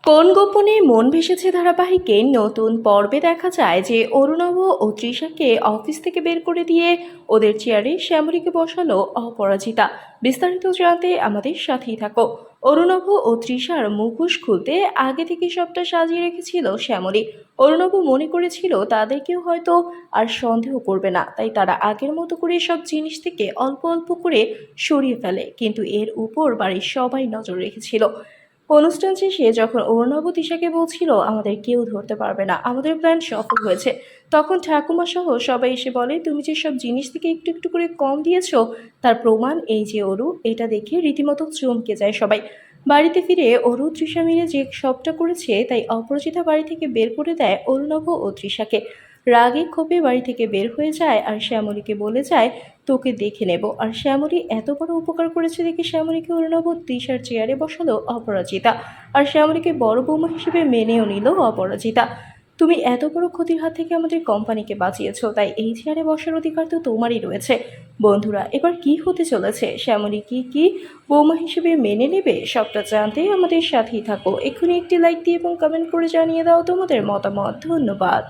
কোন গোপনে মন ভেসেছে ধারাবাহিকের নতুন পর্বে দেখা যায় যে অরুণাভ ও তৃষাকে অফিস থেকে বের করে দিয়ে ওদের চেয়ারে শ্যামলীকে বসালো অপরাজিতা। বিস্তারিত জানতে আমাদের সাথেই থাকো। অরুণাভ ও তৃষার মুখোশ খুলতে আগে থেকে সবটা সাজিয়ে রেখেছিল শ্যামলী। অরুণাভ মনে করেছিল তাদেরকেও হয়তো আর সন্দেহ করবে না, তাই তারা আগের মতো করে সব জিনিস থেকে অল্প অল্প করে সরিয়ে ফেলে, কিন্তু এর উপর বাড়ির সবাই নজর রেখেছিল। অনুষ্ঠান শেষে যখন অর্ণব তিশাকে বলছিল আমাদের কেউ ধরতে পারবে না, আমাদের প্ল্যান সফল হয়েছে, তখন ঠাকুমা সহ সবাই এসে বলে তুমি যে সব জিনিস থেকে একটু একটু করে কম দিয়েছো তার প্রমাণ এই যে অরু। এটা দেখে রীতিমতো চমকে যায় সবাই। বাড়িতে ফিরে অরু তৃষা মিলে যে সবটা করেছে তাই অপরাজিতা বাড়ি থেকে বের করে দেয় অরুণভ ও তৃষাকে। রাগে ক্ষোভে বাড়ি থেকে বের হয়ে যায় আর শ্যামলীকে বলে যায় তোকে দেখে নেব। আর শ্যামলী এত বড় উপকার করেছে দেখে শ্যামলীকে অরুণাভ তৃষার চেয়ারে বসালো অপরাজিতা। আর শ্যামলীকে বড় বৌমা হিসেবে মেনেও নিল অপরাজিতা। তুমি এত বড় ক্ষতির হাত থেকে আমাদের কোম্পানিকে বাঁচিয়েছো, তাই এই চেয়ারে বসার অধিকার তো তোমারই রয়েছে। বন্ধুরা, এবার কি হতে চলেছে? শ্যামলী কি বৌমা হিসেবে মেনে নেবে? সবটা জানতে আমাদের সাথেই থাকো। এক্ষুনি একটি লাইক দিয়ে এবং কমেন্ট করে জানিয়ে দাও তোমাদের মতামত। ধন্যবাদ।